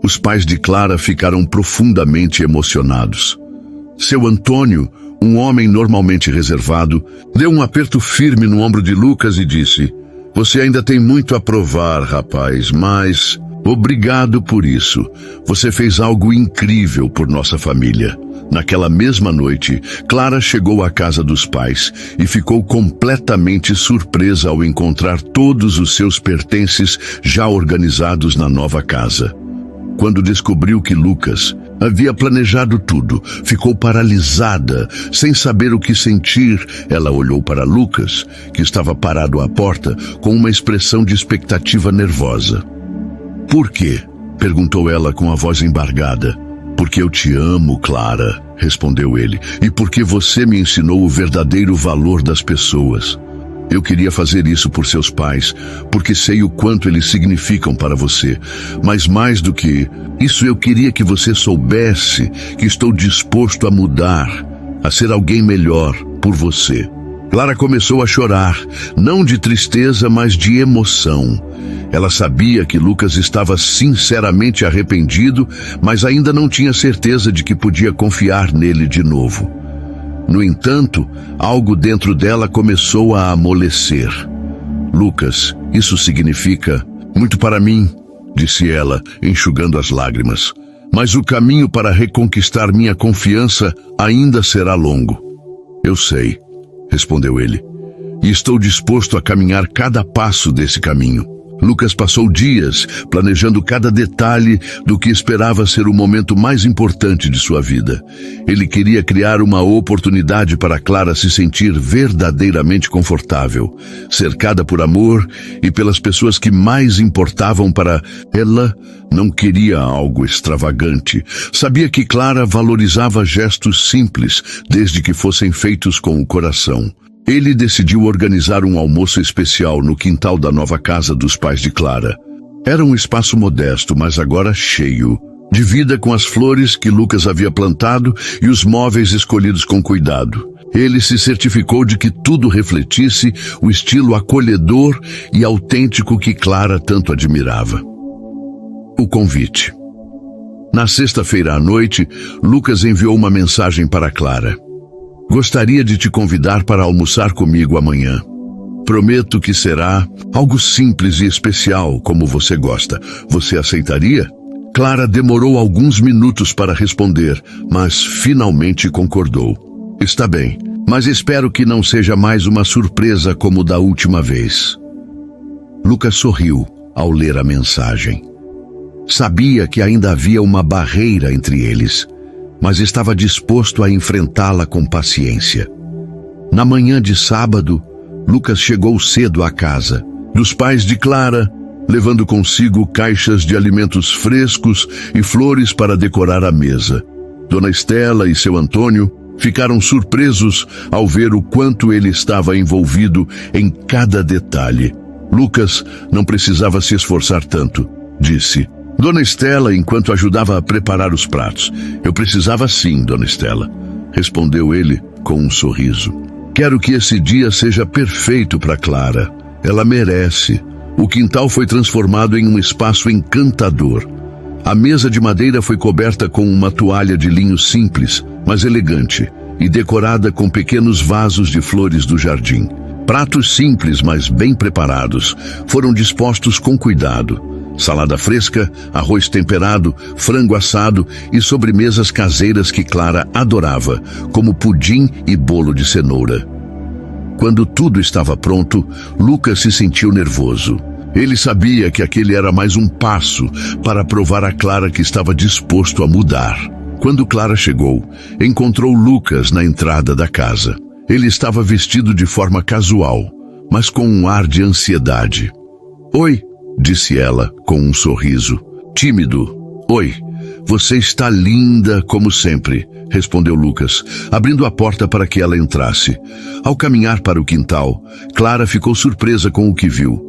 Os pais de Clara ficaram profundamente emocionados. Seu Antônio, um homem normalmente reservado, deu um aperto firme no ombro de Lucas e disse: "Você ainda tem muito a provar, rapaz, mas obrigado por isso. Você fez algo incrível por nossa família." Naquela mesma noite, Clara chegou à casa dos pais e ficou completamente surpresa ao encontrar todos os seus pertences já organizados na nova casa. Quando descobriu que Lucas havia planejado tudo, ficou paralisada, sem saber o que sentir. Ela olhou para Lucas, que estava parado à porta, com uma expressão de expectativa nervosa. "Por quê?" perguntou ela com a voz embargada. "Porque eu te amo, Clara", respondeu ele, "e porque você me ensinou o verdadeiro valor das pessoas. Eu queria fazer isso por seus pais, porque sei o quanto eles significam para você. Mas mais do que isso, eu queria que você soubesse que estou disposto a mudar, a ser alguém melhor por você." Clara começou a chorar, não de tristeza, mas de emoção. Ela sabia que Lucas estava sinceramente arrependido, mas ainda não tinha certeza de que podia confiar nele de novo. No entanto, algo dentro dela começou a amolecer. "Lucas, isso significa muito para mim", disse ela, enxugando as lágrimas. "Mas o caminho para reconquistar minha confiança ainda será longo." "Eu sei", respondeu ele, "e estou disposto a caminhar cada passo desse caminho." Lucas passou dias planejando cada detalhe do que esperava ser o momento mais importante de sua vida. Ele queria criar uma oportunidade para Clara se sentir verdadeiramente confortável, cercada por amor e pelas pessoas que mais importavam para ela. Não queria algo extravagante. Sabia que Clara valorizava gestos simples, desde que fossem feitos com o coração. Ele decidiu organizar um almoço especial no quintal da nova casa dos pais de Clara. Era um espaço modesto, mas agora cheio de vida, com as flores que Lucas havia plantado e os móveis escolhidos com cuidado. Ele se certificou de que tudo refletisse o estilo acolhedor e autêntico que Clara tanto admirava. O convite. Na sexta-feira à noite, Lucas enviou uma mensagem para Clara. "Gostaria de te convidar para almoçar comigo amanhã. Prometo que será algo simples e especial, como você gosta. Você aceitaria?" Clara demorou alguns minutos para responder, mas finalmente concordou. "Está bem, mas espero que não seja mais uma surpresa como da última vez." Lucas sorriu ao ler a mensagem. Sabia que ainda havia uma barreira entre eles, mas estava disposto a enfrentá-la com paciência. Na manhã de sábado, Lucas chegou cedo à casa dos pais de Clara, levando consigo caixas de alimentos frescos e flores para decorar a mesa. Dona Estela e seu Antônio ficaram surpresos ao ver o quanto ele estava envolvido em cada detalhe. Lucas não precisava se esforçar tanto, disse Dona Estela enquanto ajudava a preparar os pratos. Eu precisava sim, Dona Estela, respondeu ele com um sorriso. Quero que esse dia seja perfeito para Clara. Ela merece. O quintal foi transformado em um espaço encantador. A mesa de madeira foi coberta com uma toalha de linho simples, mas elegante, e decorada com pequenos vasos de flores do jardim. Pratos simples, mas bem preparados, foram dispostos com cuidado. Salada fresca, arroz temperado, frango assado e sobremesas caseiras que Clara adorava, como pudim e bolo de cenoura. Quando tudo estava pronto, Lucas se sentiu nervoso. Ele sabia que aquele era mais um passo para provar a Clara que estava disposto a mudar. Quando Clara chegou, encontrou Lucas na entrada da casa. Ele estava vestido de forma casual, mas com um ar de ansiedade. Oi, disse ela com um sorriso tímido. Oi, você está linda como sempre, respondeu Lucas, abrindo a porta para que ela entrasse. Ao caminhar para o quintal, Clara ficou surpresa com o que viu.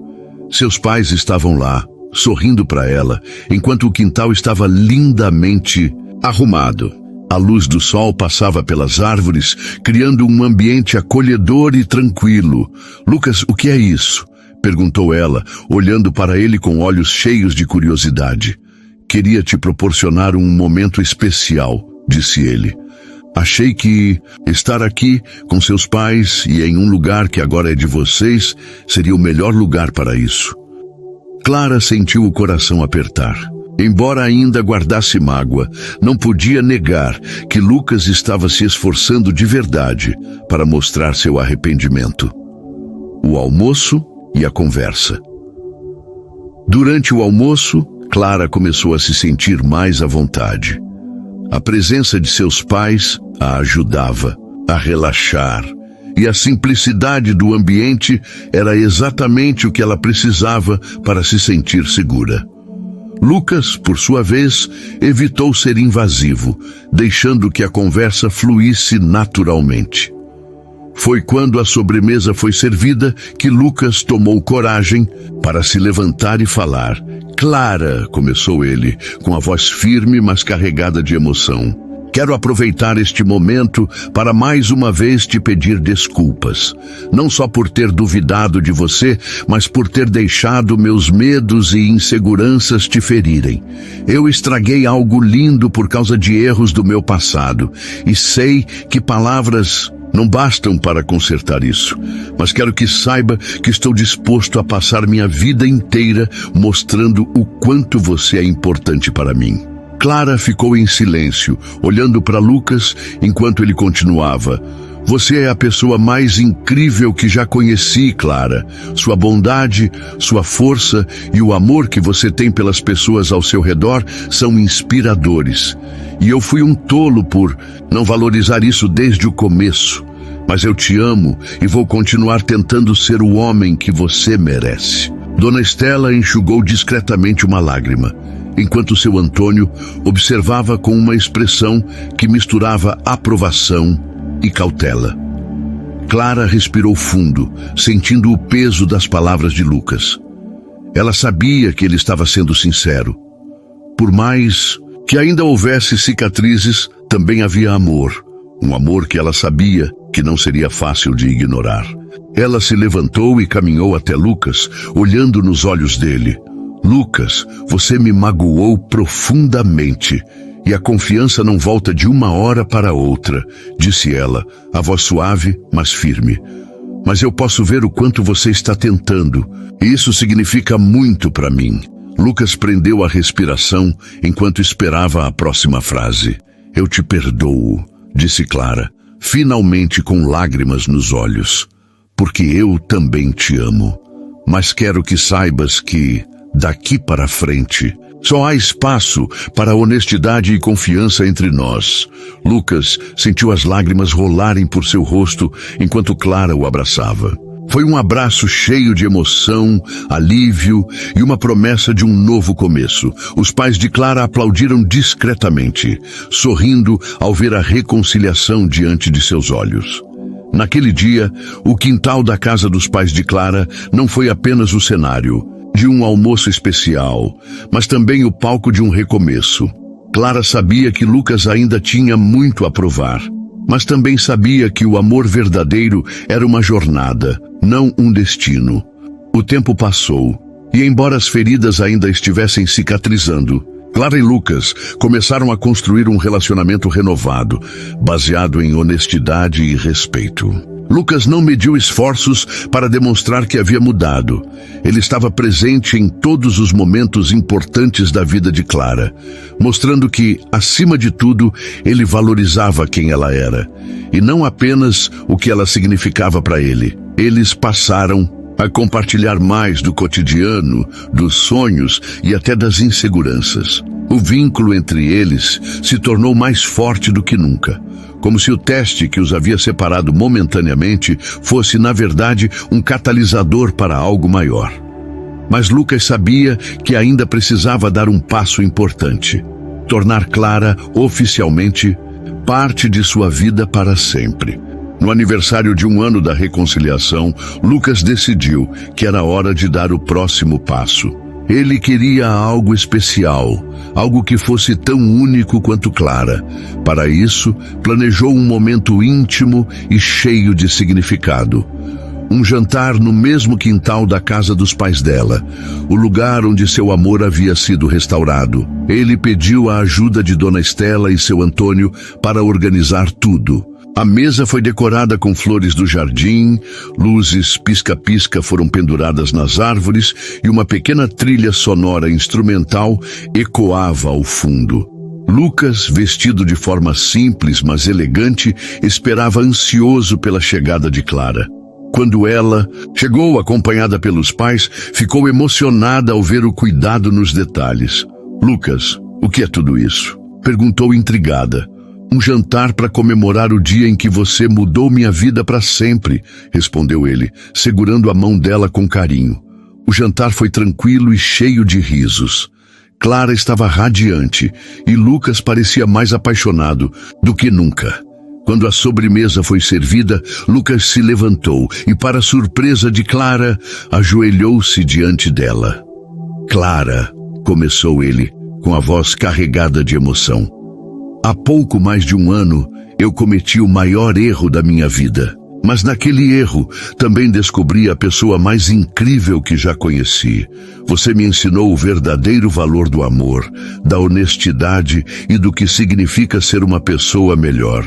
Seus pais estavam lá, sorrindo para ela, enquanto o quintal estava lindamente arrumado. A luz do sol passava pelas árvores, criando um ambiente acolhedor e tranquilo. Lucas, o que é isso? Perguntou ela, olhando para ele com olhos cheios de curiosidade. Queria te proporcionar um momento especial, disse ele. Achei que estar aqui com seus pais e em um lugar que agora é de vocês seria o melhor lugar para isso. Clara sentiu o coração apertar. Embora ainda guardasse mágoa, não podia negar que Lucas estava se esforçando de verdade para mostrar seu arrependimento. O almoço e a conversa. Durante o almoço, Clara começou a se sentir mais à vontade. A presença de seus pais a ajudava a relaxar, e a simplicidade do ambiente era exatamente o que ela precisava para se sentir segura. Lucas, por sua vez, evitou ser invasivo, deixando que a conversa fluísse naturalmente. Foi quando a sobremesa foi servida que Lucas tomou coragem para se levantar e falar. Clara, começou ele, com a voz firme, mas carregada de emoção. Quero aproveitar este momento para mais uma vez te pedir desculpas. Não só por ter duvidado de você, mas por ter deixado meus medos e inseguranças te ferirem. Eu estraguei algo lindo por causa de erros do meu passado, e sei que palavras não bastam para consertar isso, mas quero que saiba que estou disposto a passar minha vida inteira mostrando o quanto você é importante para mim. Clara ficou em silêncio, olhando para Lucas enquanto ele continuava. Você é a pessoa mais incrível que já conheci, Clara. Sua bondade, sua força e o amor que você tem pelas pessoas ao seu redor são inspiradores. E eu fui um tolo por não valorizar isso desde o começo. Mas eu te amo e vou continuar tentando ser o homem que você merece. Dona Estela enxugou discretamente uma lágrima, enquanto seu Antônio observava com uma expressão que misturava aprovação e cautela. Clara respirou fundo, sentindo o peso das palavras de Lucas. Ela sabia que ele estava sendo sincero. Por mais que ainda houvesse cicatrizes, também havia amor. Um amor que ela sabia que não seria fácil de ignorar. Ela se levantou e caminhou até Lucas, olhando nos olhos dele. Lucas, você me magoou profundamente, e a confiança não volta de uma hora para outra, disse ela, a voz suave, mas firme. Mas eu posso ver o quanto você está tentando, e isso significa muito para mim. Lucas prendeu a respiração enquanto esperava a próxima frase. Eu te perdoo, disse Clara, finalmente com lágrimas nos olhos, porque eu também te amo. Mas quero que saibas que, daqui para frente, só há espaço para honestidade e confiança entre nós. Lucas sentiu as lágrimas rolarem por seu rosto enquanto Clara o abraçava. Foi um abraço cheio de emoção, alívio e uma promessa de um novo começo. Os pais de Clara aplaudiram discretamente, sorrindo ao ver a reconciliação diante de seus olhos. Naquele dia, o quintal da casa dos pais de Clara não foi apenas o cenário de um almoço especial, mas também o palco de um recomeço. Clara sabia que Lucas ainda tinha muito a provar, mas também sabia que o amor verdadeiro era uma jornada, não um destino. O tempo passou, e embora as feridas ainda estivessem cicatrizando, Clara e Lucas começaram a construir um relacionamento renovado, baseado em honestidade e respeito. Lucas não mediu esforços para demonstrar que havia mudado. Ele estava presente em todos os momentos importantes da vida de Clara, mostrando que, acima de tudo, ele valorizava quem ela era, e não apenas o que ela significava para ele. Eles passaram a compartilhar mais do cotidiano, dos sonhos e até das inseguranças. O vínculo entre eles se tornou mais forte do que nunca, como se o teste que os havia separado momentaneamente fosse, na verdade, um catalisador para algo maior. Mas Lucas sabia que ainda precisava dar um passo importante: tornar Clara, oficialmente, parte de sua vida para sempre. No aniversário de 1 ano da reconciliação, Lucas decidiu que era hora de dar o próximo passo. Ele queria algo especial, algo que fosse tão único quanto Clara. Para isso, planejou um momento íntimo e cheio de significado. Um jantar no mesmo quintal da casa dos pais dela, o lugar onde seu amor havia sido restaurado. Ele pediu a ajuda de Dona Estela e seu Antônio para organizar tudo. A mesa foi decorada com flores do jardim, luzes pisca-pisca foram penduradas nas árvores e uma pequena trilha sonora instrumental ecoava ao fundo. Lucas, vestido de forma simples, mas elegante, esperava ansioso pela chegada de Clara. Quando ela chegou acompanhada pelos pais, ficou emocionada ao ver o cuidado nos detalhes. "Lucas, o que é tudo isso?" perguntou intrigada. "Um jantar para comemorar o dia em que você mudou minha vida para sempre", respondeu ele, segurando a mão dela com carinho. O jantar foi tranquilo e cheio de risos. Clara estava radiante e Lucas parecia mais apaixonado do que nunca. Quando a sobremesa foi servida, Lucas se levantou e, para surpresa de Clara, ajoelhou-se diante dela. "Clara", começou ele, com a voz carregada de emoção, "há pouco mais de 1 ano, eu cometi o maior erro da minha vida. Mas naquele erro, também descobri a pessoa mais incrível que já conheci. Você me ensinou o verdadeiro valor do amor, da honestidade e do que significa ser uma pessoa melhor.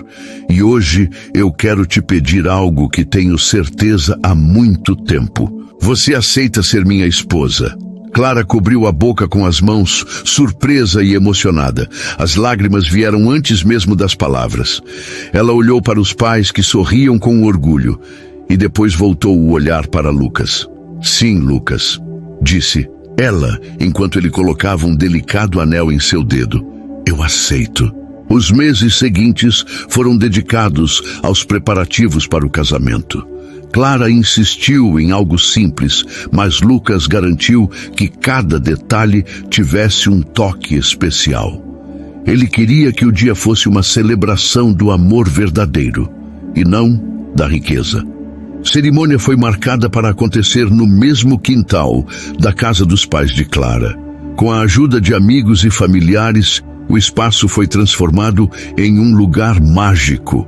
E hoje eu quero te pedir algo que tenho certeza há muito tempo. Você aceita ser minha esposa?" Clara cobriu a boca com as mãos, surpresa e emocionada. As lágrimas vieram antes mesmo das palavras. Ela olhou para os pais, que sorriam com orgulho, e depois voltou o olhar para Lucas. "Sim, Lucas", disse ela, enquanto ele colocava um delicado anel em seu dedo. "Eu aceito." Os meses seguintes foram dedicados aos preparativos para o casamento. Clara insistiu em algo simples, mas Lucas garantiu que cada detalhe tivesse um toque especial. Ele queria que o dia fosse uma celebração do amor verdadeiro, e não da riqueza. A cerimônia foi marcada para acontecer no mesmo quintal da casa dos pais de Clara. Com a ajuda de amigos e familiares, o espaço foi transformado em um lugar mágico.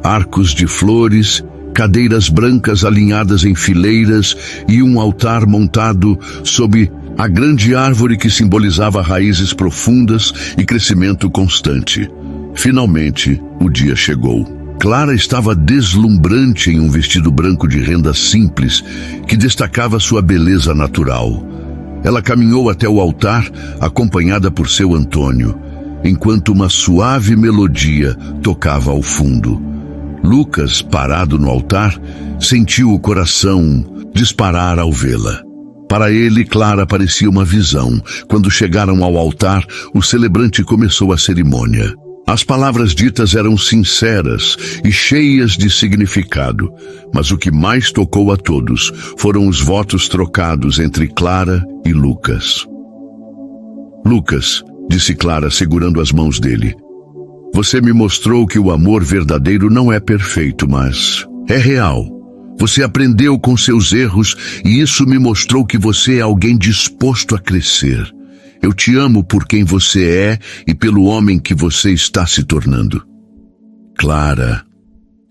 Arcos de flores, cadeiras brancas alinhadas em fileiras e um altar montado sob a grande árvore que simbolizava raízes profundas e crescimento constante. Finalmente, o dia chegou. Clara estava deslumbrante em um vestido branco de renda simples que destacava sua beleza natural. Ela caminhou até o altar, acompanhada por seu Antônio, enquanto uma suave melodia tocava ao fundo. Lucas, parado no altar, sentiu o coração disparar ao vê-la. Para ele, Clara parecia uma visão. Quando chegaram ao altar, o celebrante começou a cerimônia. As palavras ditas eram sinceras e cheias de significado, mas o que mais tocou a todos foram os votos trocados entre Clara e Lucas. Lucas, disse Clara segurando as mãos dele, você me mostrou que o amor verdadeiro não é perfeito, mas é real. Você aprendeu com seus erros e isso me mostrou que você é alguém disposto a crescer. Eu te amo por quem você é e pelo homem que você está se tornando. Clara,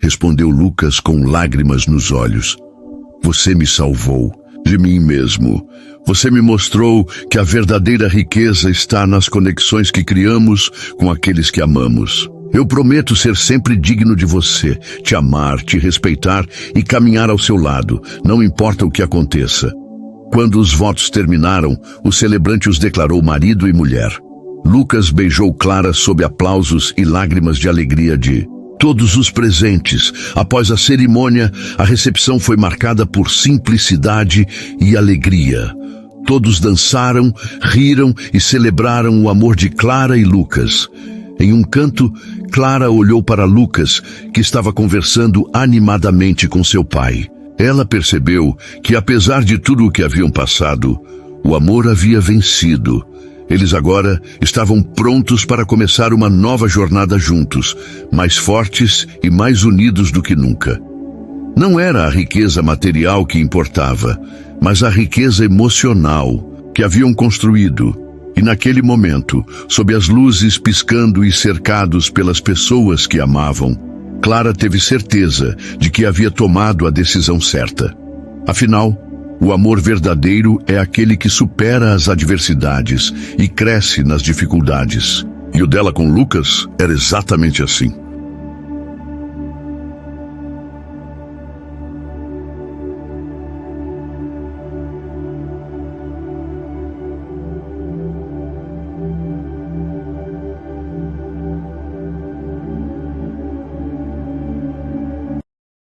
respondeu Lucas com lágrimas nos olhos. Você me salvou de mim mesmo. Você me mostrou que a verdadeira riqueza está nas conexões que criamos com aqueles que amamos. Eu prometo ser sempre digno de você, te amar, te respeitar e caminhar ao seu lado, não importa o que aconteça. Quando os votos terminaram, o celebrante os declarou marido e mulher. Lucas beijou Clara sob aplausos e lágrimas de alegria de todos os presentes. Após a cerimônia, a recepção foi marcada por simplicidade e alegria. Todos dançaram, riram e celebraram o amor de Clara e Lucas. Em um canto, Clara olhou para Lucas, que estava conversando animadamente com seu pai. Ela percebeu que, apesar de tudo o que haviam passado, o amor havia vencido. Eles agora estavam prontos para começar uma nova jornada juntos, mais fortes e mais unidos do que nunca. Não era a riqueza material que importava, mas a riqueza emocional que haviam construído. E naquele momento, sob as luzes piscando e cercados pelas pessoas que amavam, Clara teve certeza de que havia tomado a decisão certa. Afinal, o amor verdadeiro é aquele que supera as adversidades e cresce nas dificuldades. E o dela com Lucas era exatamente assim.